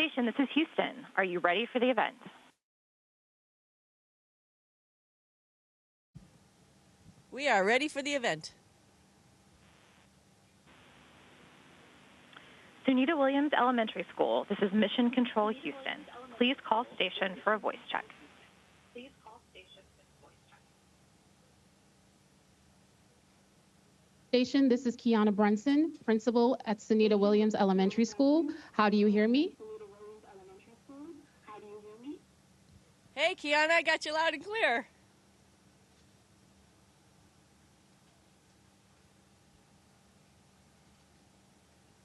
station, this is Houston. Are you ready for the event? We are ready for the event. Sunita Williams Elementary School, this is Mission Control Houston. Please call station for a voice check. Station, this is Kiana Brunson, principal at Sunita Williams Elementary School. How do you hear me? Hey, Kiana, I got you loud and clear.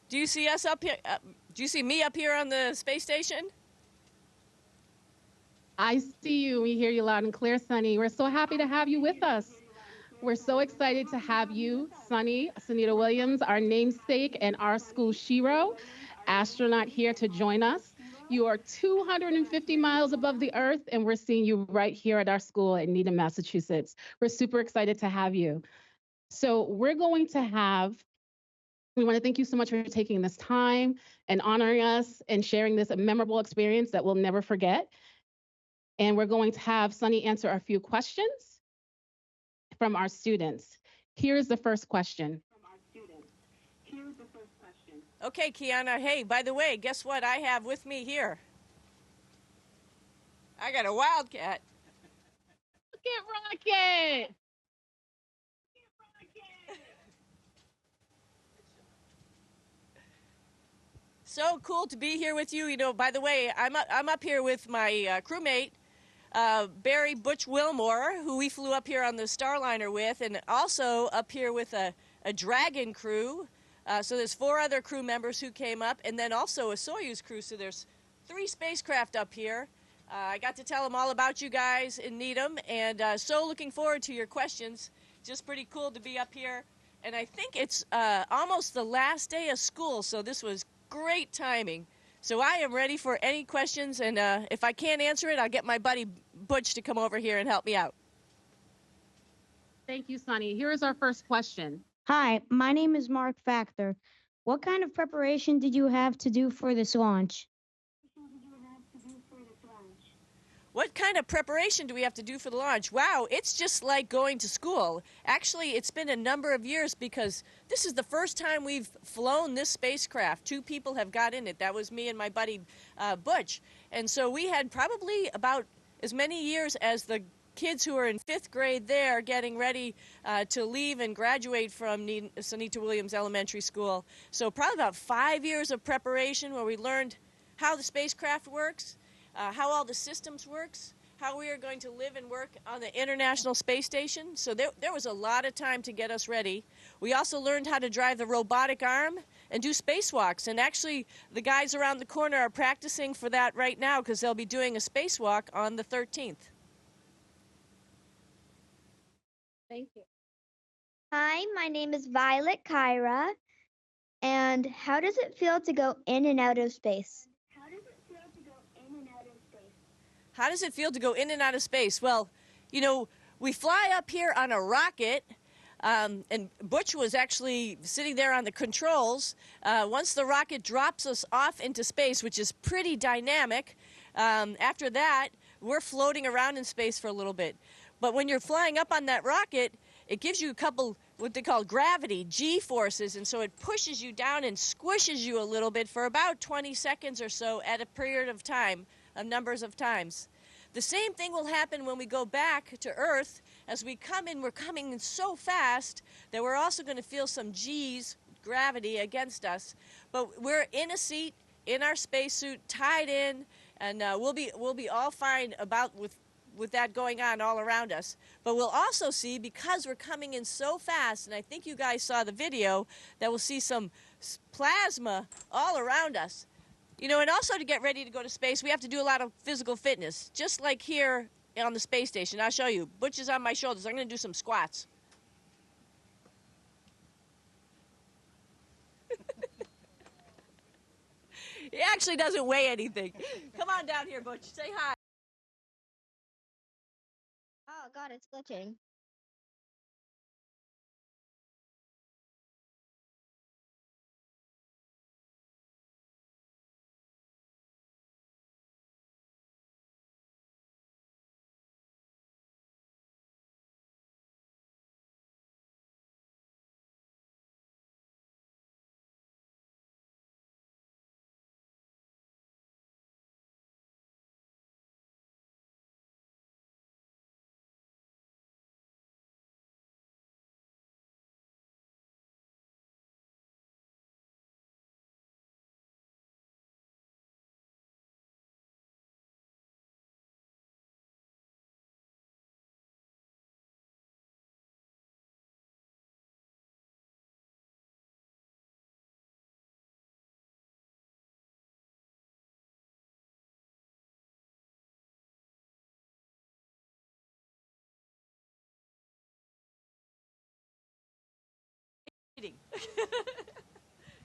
Do you see us up here? Do you see me up here on the space station? I see you. We hear you loud and clear, Sunny. We're so happy to have you with us. We're so excited to have you, Sunny, Sunita Williams, our namesake and our school shero, astronaut here to join us. You are 250 miles above the Earth, and we're seeing you right here at our school at Needham, Massachusetts. We're super excited to have you. So we want to thank you so much for taking this time and honoring us and sharing this memorable experience that we'll never forget. And we're going to have Sunny answer a few questions from our students. Here's the first question. Okay, Kiana. Hey, by the way, guess what I have with me here? I got a wildcat. Look at Rocket. So cool to be here with you. You know, by the way, I'm up here with my crewmate, Barry Butch Wilmore, who we flew up here on the Starliner with, and also up here with a Dragon crew. So there's 4 other crew members who came up, and then also a Soyuz crew. So there's 3 spacecraft up here. I got to tell them all about you guys in Needham, and so looking forward to your questions. Just pretty cool to be up here. And I think it's almost the last day of school, so this was great timing. So I am ready for any questions, and if I can't answer it, I'll get my buddy Butch to come over here and help me out. Thank you, Sunny. Here is our first question. Hi, my name is Mark Factor. What kind of preparation did you have to do for this launch? What kind of preparation do we have to do for the launch? Wow, it's just like going to school. Actually, it's been a number of years because this is the first time we've flown this spacecraft. 2 people have got in it. That was me and my buddy Butch. And so we had probably about as many years as the kids who are in 5th grade there getting ready to leave and graduate from Sunita Williams Elementary School. So probably about 5 years of preparation where we learned how the spacecraft works, how all the systems works, how we are going to live and work on the International Space Station. So there was a lot of time to get us ready. We also learned how to drive the robotic arm and do spacewalks. And actually, the guys around the corner are practicing for that right now because they'll be doing a spacewalk on the 13th. Thank you. Hi, my name is Violet Kyra. And how does it feel to go in and out of space? How does it feel to go in and out of space? Well, you know, we fly up here on a rocket, and Butch was actually sitting there on the controls. Once the rocket drops us off into space, which is pretty dynamic, after that, we're floating around in space for a little bit. But when you're flying up on that rocket, it gives you a couple, what they call gravity, G-forces, and so it pushes you down and squishes you a little bit for about 20 seconds or so at a period of time, numbers of times. The same thing will happen when we go back to Earth. As we come in, we're coming in so fast that we're also going to feel some G's, gravity, against us. But we're in a seat, in our spacesuit, tied in, and we'll be all fine with that going on all around us. But we'll also see, because we're coming in so fast, and I think you guys saw the video, that we'll see some plasma all around us. You know, and also to get ready to go to space, we have to do a lot of physical fitness, just like here on the space station. I'll show you. Butch is on my shoulders. I'm going to do some squats. He actually doesn't weigh anything. Come on down here, Butch. Say hi. Oh, God, it's glitching.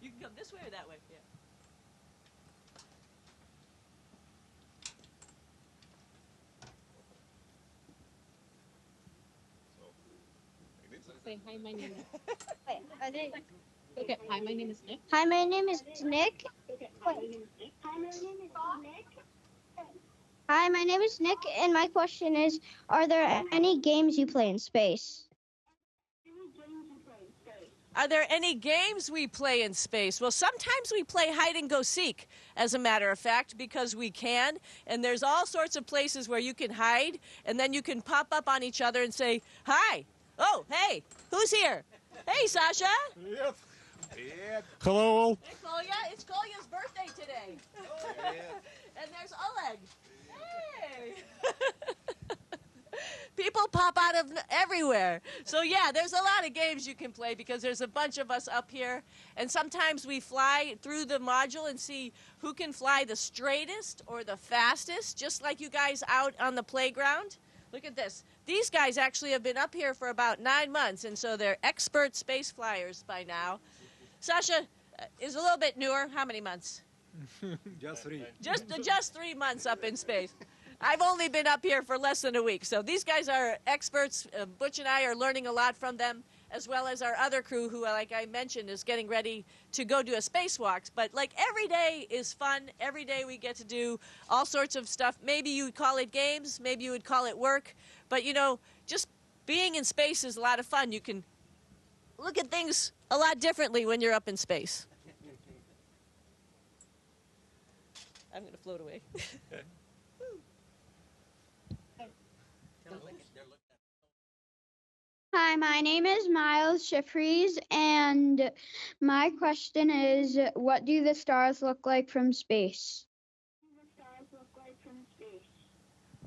You can come this way or that way. Yeah. Say hi, my name is. Wait, are they? Okay, hi, my name is Nick. Hi, my name is Nick. Hi, my name is Nick, and my question is, are there any games you play in space? Are there any games we play in space? Well, sometimes we play hide and go seek, as a matter of fact, because we can. And there's all sorts of places where you can hide, and then you can pop up on each other and say, hi. Oh, hey, who's here? Hey, Sasha. Привет. Привет. Hello. Hey, Kolya. It's Kolya's birthday today. And there's Oleg. Hey. People pop out of everywhere. So yeah, there's a lot of games you can play because there's a bunch of us up here. And sometimes we fly through the module and see who can fly the straightest or the fastest, just like you guys out on the playground. Look at this. These guys actually have been up here for about 9 months, and so they're expert space flyers by now. Sasha is a little bit newer. How many months? Just 3. Just 3 months up in space. I've only been up here for less than a week. So these guys are experts. Butch and I are learning a lot from them, as well as our other crew who, like I mentioned, is getting ready to go do a spacewalk. But like every day is fun. Every day we get to do all sorts of stuff. Maybe you would call it games. Maybe you would call it work. But, you know, just being in space is a lot of fun. You can look at things a lot differently when you're up in space. I'm going to float away. Hi, my name is Miles Shifries, and my question is, what do the stars look like from space?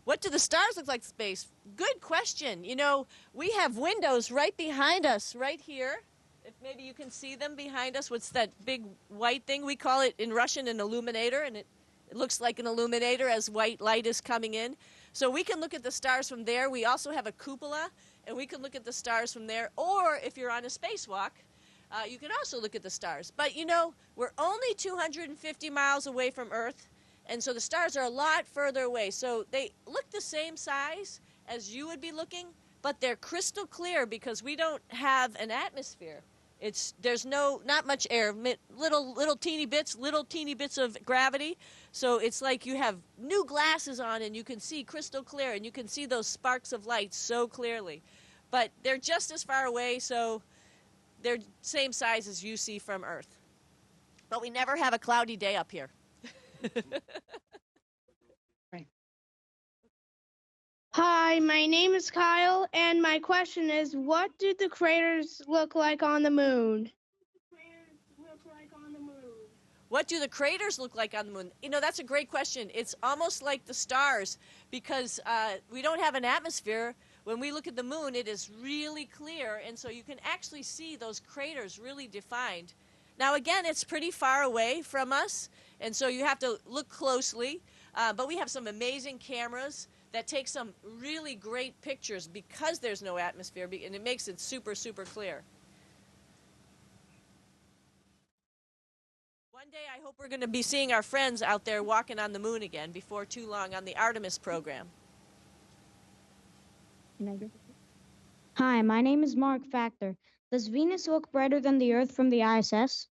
What do the stars look like in space? Good question. You know, we have windows right behind us, right here. If maybe you can see them behind us. What's that big white thing? We call it in Russian an illuminator, and it looks like an illuminator as white light is coming in. So we can look at the stars from there. We also have a cupola, and we can look at the stars from there. Or if you're on a spacewalk, you can also look at the stars. But, you know, we're only 250 miles away from Earth, and so the stars are a lot further away. So they look the same size as you would be looking, but they're crystal clear because we don't have an atmosphere. There's not much air, little teeny bits of gravity. So it's like you have new glasses on and you can see crystal clear and you can see those sparks of light so clearly. But they're just as far away, so they're same size as you see from Earth. But we never have a cloudy day up here. Hi, my name is Kyle, and my question is, what do the craters look like on the moon? What do the craters look like on the moon? You know, that's a great question. It's almost like the stars because we don't have an atmosphere. When we look at the moon, it is really clear, and so you can actually see those craters really defined. Now, again, it's pretty far away from us, and so you have to look closely. But we have some amazing cameras that take some really great pictures because there's no atmosphere, and it makes it super, super clear. One day I hope we're going to be seeing our friends out there walking on the moon again before too long on the Artemis program. Hi, my name is Mark Factor. Does Venus look brighter than the Earth from the ISS?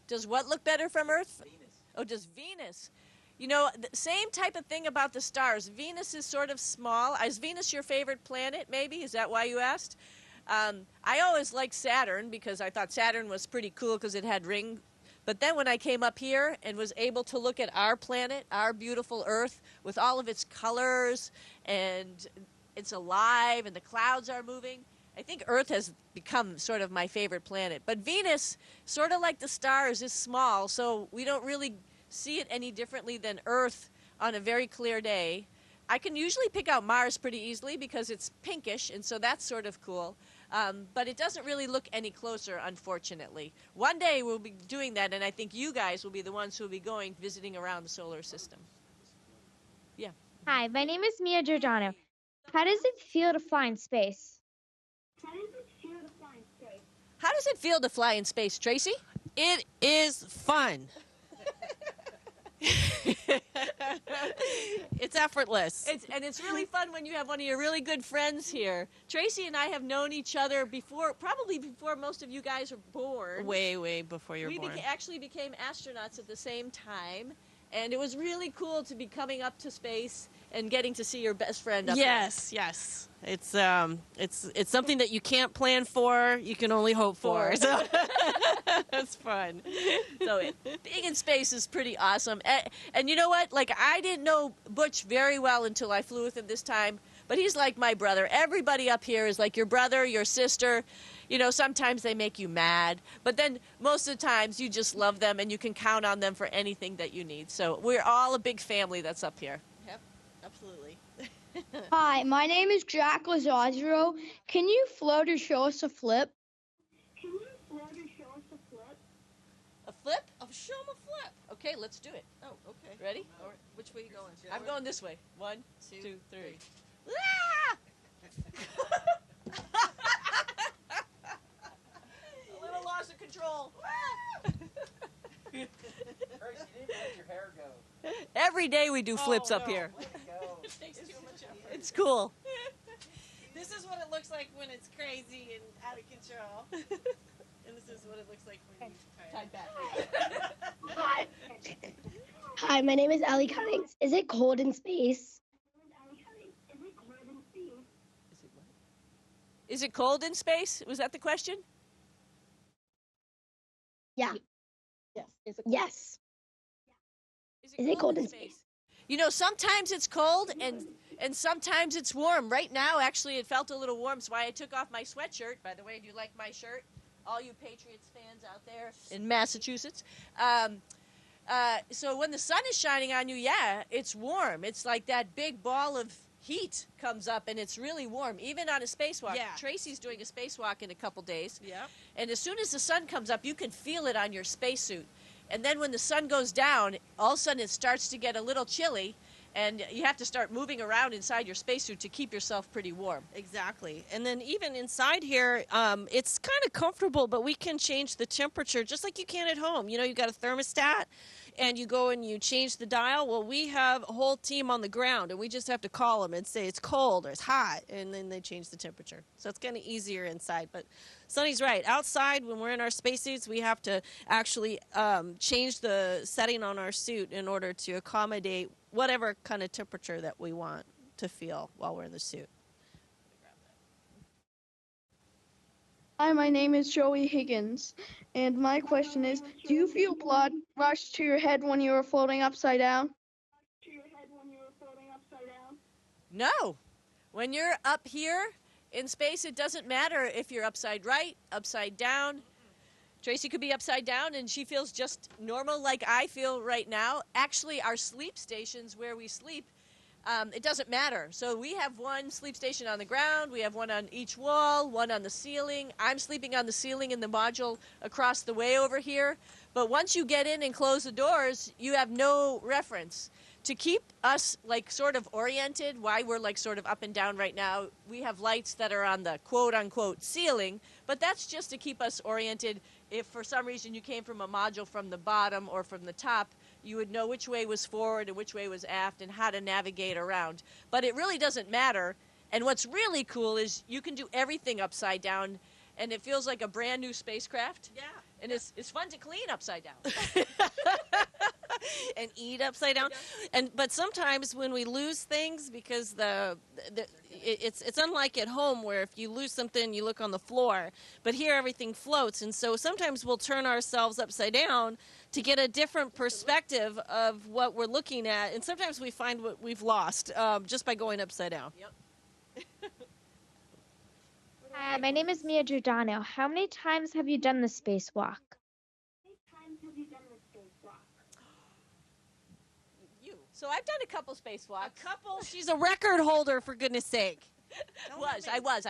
Does what look better from Earth? Venus. Oh, does Venus? You know, the same type of thing about the stars. Venus is sort of small. Is Venus your favorite planet, maybe? Is that why you asked? I always liked Saturn because I thought Saturn was pretty cool because it had rings. But then when I came up here and was able to look at our planet, our beautiful Earth, with all of its colors, and it's alive, and the clouds are moving, I think Earth has become sort of my favorite planet. But Venus, sort of like the stars, is small, so we don't really see it any differently than Earth on a very clear day. I can usually pick out Mars pretty easily because it's pinkish, and so that's sort of cool. But it doesn't really look any closer, unfortunately. One day we'll be doing that, and I think you guys will be the ones who will be going visiting around the solar system. Yeah. Hi, my name is Mia Giordano. How does it feel to fly in space? How does it feel to fly in space, Tracy? It is fun. It's effortless. It's really fun when you have one of your really good friends here. Tracy and I have known each other before, probably before most of you guys were born. Way, way before you're born. We actually became astronauts at the same time, and it was really cool to be coming up to space and getting to see your best friend up there. Yes. It's something that you can't plan for. You can only hope for. So that's fun. So being in space is pretty awesome. And you know what? Like, I didn't know Butch very well until I flew with him this time, but he's like my brother. Everybody up here is like your brother, your sister. You know, sometimes they make you mad, but then most of the times you just love them and you can count on them for anything that you need. So we're all a big family that's up here. Yep, absolutely. Hi, my name is Jack Lazazaro. Can you float or show us a flip? A flip? Oh, show him a flip. Okay, let's do it. Oh, okay. Ready? All right. Which way are you going? I'm going this way. 1, 2, 3. Ah! A little loss of control. Tracy, you didn't let your hair go. Every day we do flips up here. Way to go. It takes too much effort. It's cool. This is what it looks like when it's crazy and out of control. And this is what it looks like when you Tied back. Hi, my name is Ellie Cummings. Is it cold in space? Is it cold in space? Was that the question? Yeah. Yes. Yes. Is it cold in space? You know, sometimes it's cold and sometimes it's warm. Right now, actually, it felt a little warm, so I took off my sweatshirt. By the way, do you like my shirt? All you Patriots fans out there in Massachusetts. So when the sun is shining on you, yeah, it's warm. It's like that big ball of heat comes up, and it's really warm, even on a spacewalk. Yeah. Tracy's doing a spacewalk in a couple days. Yep. And as soon as the sun comes up, you can feel it on your spacesuit. And then when the sun goes down, all of a sudden it starts to get a little chilly, and you have to start moving around inside your spacesuit to keep yourself pretty warm. Exactly. And then even inside here, it's kind of comfortable, but we can change the temperature just like you can at home. You know, you got a thermostat, and you go and you change the dial. Well, we have a whole team on the ground, and we just have to call them and say it's cold or it's hot, and then they change the temperature. So it's kind of easier inside. But Sunny's right. Outside, when we're in our spacesuits, we have to actually change the setting on our suit in order to accommodate whatever kind of temperature that we want to feel while we're in the suit. Hi, my name is Joey Higgins, and my question is, do you feel blood rush to your head when you were floating upside down? No. When you're up here in space, it doesn't matter if you're upside right, upside down. Tracy could be upside down, and she feels just normal like I feel right now. Actually, our sleep stations where we sleep, it doesn't matter. So we have one sleep station on the ground. We have one on each wall, one on the ceiling. I'm sleeping on the ceiling in the module across the way over here. But once you get in and close the doors, you have no reference. To keep us like sort of oriented, why we're like sort of up and down right now, we have lights that are on the quote-unquote ceiling, but that's just to keep us oriented. If for some reason you came from a module from the bottom or from the top, you would know which way was forward and which way was aft and how to navigate around. But it really doesn't matter. And what's really cool is you can do everything upside down, and it feels like a brand new spacecraft. Yeah. And it's fun to clean upside down. And eat upside down. But sometimes when we lose things, because it's unlike at home where if you lose something you look on the floor, but here everything floats, and so sometimes we'll turn ourselves upside down to get a different perspective of what we're looking at, and sometimes we find what we've lost just by going upside down. Yep. Hi, my name is Mia Giordano. How many times have you done the spacewalk? So I've done a couple spacewalks. A couple? She's a record holder, for goodness sake. I was.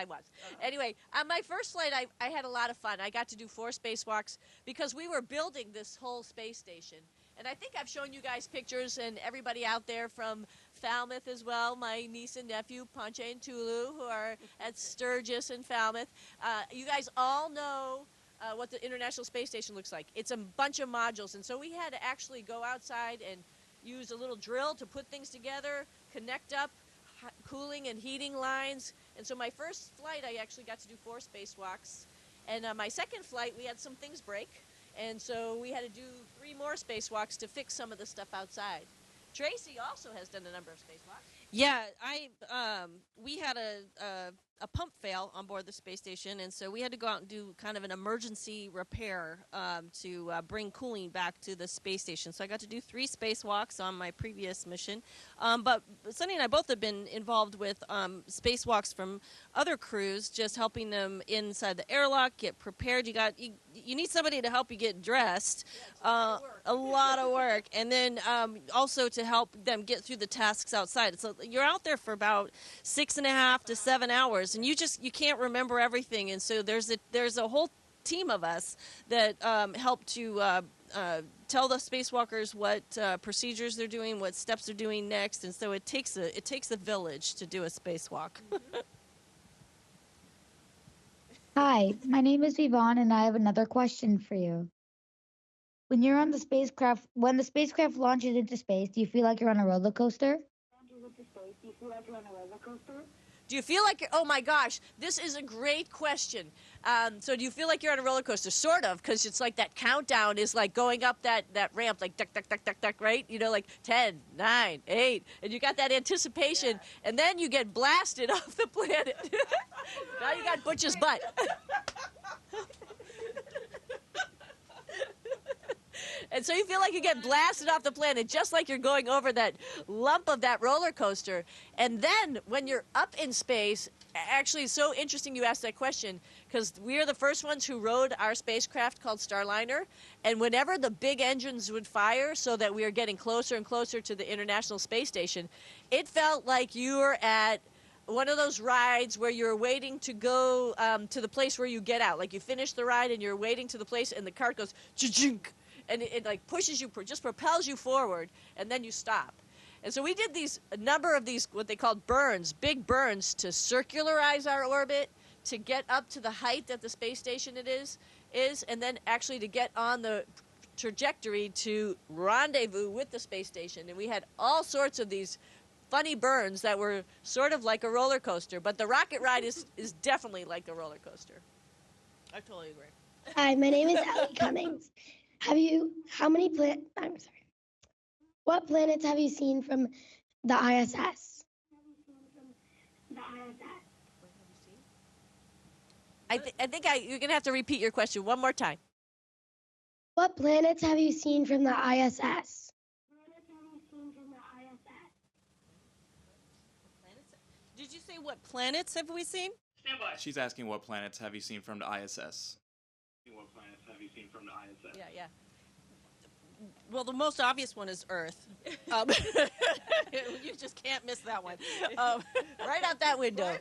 Anyway, on my first flight, I had a lot of fun. I got to do 4 spacewalks because we were building this whole space station. And I think I've shown you guys pictures, and everybody out there from Falmouth as well, my niece and nephew, Ponche and Tulu, who are at Sturgis and Falmouth. You guys all know what the International Space Station looks like. It's a bunch of modules, and so we had to actually go outside and use a little drill to put things together, connect up cooling and heating lines. And so my first flight, I actually got to do 4 spacewalks. And my second flight, we had some things break. And so we had to do 3 more spacewalks to fix some of the stuff outside. Tracy also has done a number of spacewalks. Yeah, we had a pump fail on board the space station, and so we had to go out and do kind of an emergency repair to bring cooling back to the space station. So I got to do 3 spacewalks on my previous mission. But Sunny and I both have been involved with spacewalks from other crews, just helping them inside the airlock, get prepared. You need somebody to help you get dressed. Yeah, a lot of work. And then also to help them get through the tasks outside. So you're out there for about 6.5 to 7 hours, and you can't remember everything. And so there's a whole team of us that help to tell the spacewalkers what procedures they're doing, what steps they're doing next. And so it takes a village to do a spacewalk. Hi, my name is Yvonne, and I have another question for you. When you're on the spacecraft, when the spacecraft launches into space, do you feel like you're on a roller coaster? Do you feel like oh my gosh, this is a great question. So do you feel like you're on a roller coaster? Sort of, because it's like that countdown is like going up that ramp, like duck, duck, duck, duck, duck, right? You know, like 10, 9, 8, and you got that anticipation, and then you get blasted off the planet. Now you got Butch's butt. And so you feel like you get blasted off the planet, just like you're going over that lump of that roller coaster. And then when you're up in space, actually it's so interesting you asked that question, because we are the first ones who rode our spacecraft called Starliner. And whenever the big engines would fire so that we were getting closer and closer to the International Space Station, it felt like you were at one of those rides where you're waiting to go to the place where you get out. Like you finish the ride and you're waiting to the place and the cart goes cha-chink. And it like pushes you, just propels you forward, and then you stop. And so we did a number of these, what they called burns, big burns, to circularize our orbit, to get up to the height that the space station is, and then actually to get on the trajectory to rendezvous with the space station. And we had all sorts of these funny burns that were sort of like a roller coaster, but the rocket ride is definitely like a roller coaster. I totally agree. Hi, my name is Allie Cummings. What planets have you seen from the ISS? I think you're going to have to repeat your question one more time. What planets have you seen from the ISS? Did you say what planets have we seen? Stand by. She's asking what planets have you seen from the ISS? What planets have you seen from the ISS? Yeah. Well, the most obvious one is Earth. You just can't miss that one. Right out that window.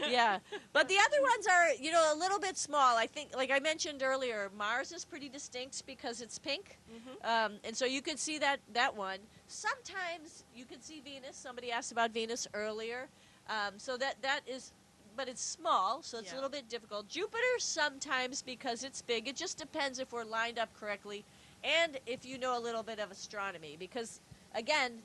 Yeah. But the other ones are, a little bit small. I think, like I mentioned earlier, Mars is pretty distinct because it's pink. Mm-hmm. And so you can see that one. Sometimes you can see Venus. Somebody asked about Venus earlier. So that is... But it's small, so it's a little bit difficult. Jupiter sometimes, because it's big. It just depends if we're lined up correctly and if you know a little bit of astronomy. Because, again,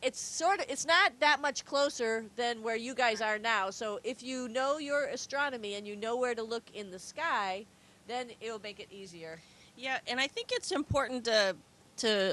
it's not that much closer than where you guys are now. So if you know your astronomy and you know where to look in the sky, then it'll make it easier. Yeah, and I think it's important to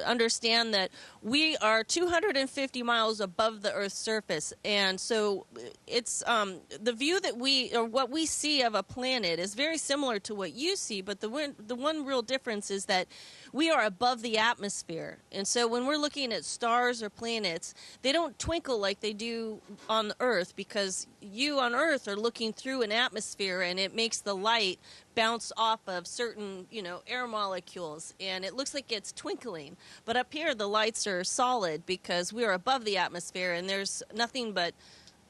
understand that we are 250 miles above the Earth's surface, and so it's the view that what we see of a planet is very similar to what you see, but the one real difference is that we are above the atmosphere, and so when we're looking at stars or planets, they don't twinkle like they do on Earth, because you on Earth are looking through an atmosphere, and it makes the light bounce off of certain, air molecules, and it looks like it's twinkling. But up here, the lights are solid because we're above the atmosphere, and there's nothing but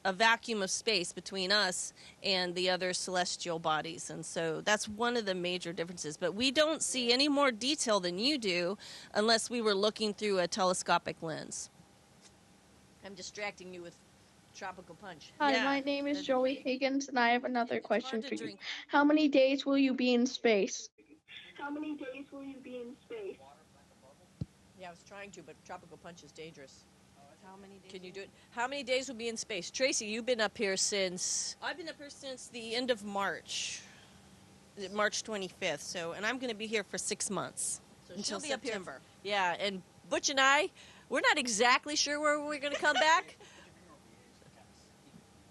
a vacuum of space between us and the other celestial bodies. And so that's one of the major differences. But we don't see any more detail than you do unless we were looking through a telescopic lens. I'm distracting you with Tropical punch. Hi, Yeah. my name is Joey Higgins, and I have another question for you. drink. How many days will you be in space? Yeah, I was trying to, but tropical punch is dangerous. How many days? Can you do it? How many days will be in space? Tracy, you've been up here since... I've been up here since the end of March. March 25th. So, and I'm going to be here for 6 months. So until she'll be up here. September. Yeah, and Butch and I, we're not exactly sure where we're going to come back.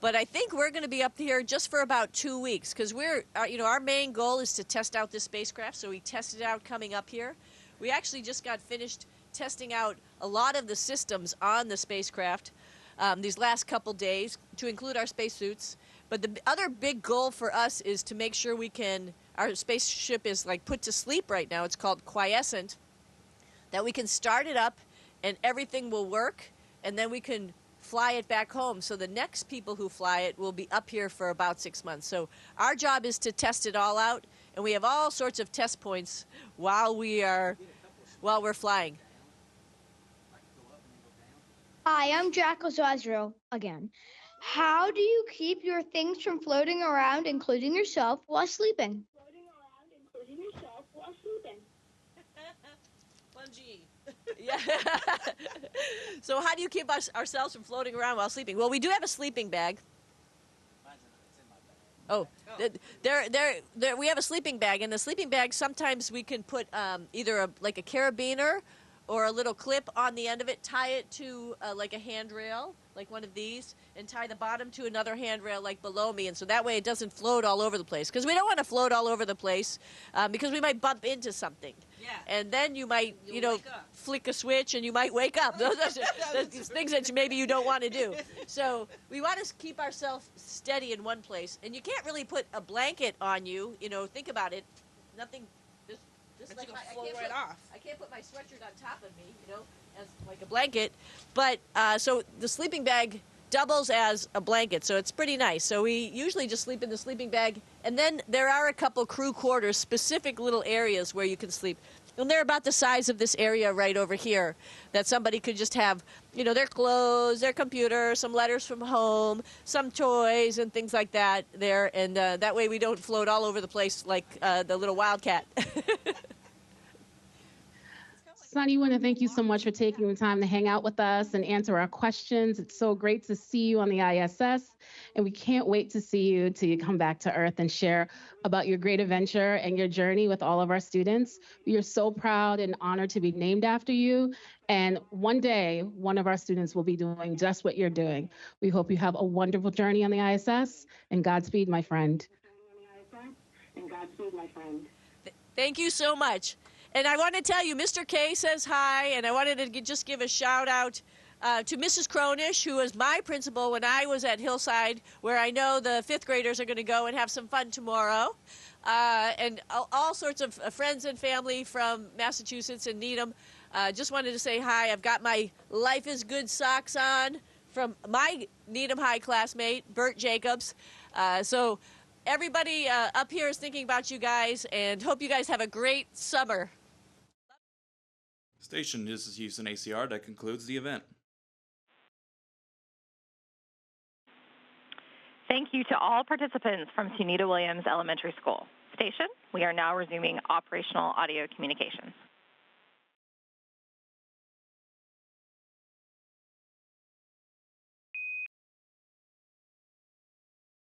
But I think we're going to be up here just for about 2 weeks because we're, our main goal is to test out this spacecraft. So we tested it out coming up here. We actually just got finished testing out a lot of the systems on the spacecraft these last couple days, to include our spacesuits. But the other big goal for us is to make sure our spaceship is like put to sleep right now. It's called quiescent, that we can start it up and everything will work, and then we can fly it back home. So the next people who fly it will be up here for about 6 months. So our job is to test it all out, and we have all sorts of test points while we're flying. Hi, I'm Jackal Zazro again. How do you keep your things from floating around, including yourself, while sleeping? Bungee. Yeah. So how do you keep ourselves from floating around while sleeping? Well, we do have a sleeping bag. Oh, we have a sleeping bag. In the sleeping bag, sometimes we can put either a carabiner or a little clip on the end of it, tie it to like a handrail, like one of these, and tie the bottom to another handrail like below me. And so that way it doesn't float all over the place. Because we don't want to float all over the place because we might bump into something. Yeah. And then you might, wake up. flick a switch and you might wake up. Those are things that maybe you don't want to do. So we want to keep ourselves steady in one place. And you can't really put a blanket on you. Think about it. Nothing. Just like I can't right off. I can't put my sweatshirt on top of me, as like a blanket. But so the sleeping bag doubles as a blanket, so it's pretty nice. So we usually just sleep in the sleeping bag, and then there are a couple crew quarters, specific little areas where you can sleep. And they're about the size of this area right over here, that somebody could just have, their clothes, their computer, some letters from home, some toys and things like that there. And that way we don't float all over the place like the little wildcat. Suni, I want to thank you so much for taking the time to hang out with us and answer our questions. It's so great to see you on the ISS, and we can't wait to see you till you come back to Earth and share about your great adventure and your journey with all of our students. We are so proud and honored to be named after you, and one day, one of our students will be doing just what you're doing. We hope you have a wonderful journey on the ISS, and Godspeed, my friend. Thank you so much. And I want to tell you, Mr. K says hi, and I wanted to just give a shout out to Mrs. Cronish, who was my principal when I was at Hillside, where I know the 5th graders are going to go and have some fun tomorrow. And all sorts of friends and family from Massachusetts and Needham. Just wanted to say hi. I've got my Life is Good socks on from my Needham High classmate, Bert Jacobs. So everybody up here is thinking about you guys, and hope you guys have a great summer. Station, this is Houston ACR. That concludes the event. Thank you to all participants from Sunita Williams Elementary School. Station, we are now resuming operational audio communications.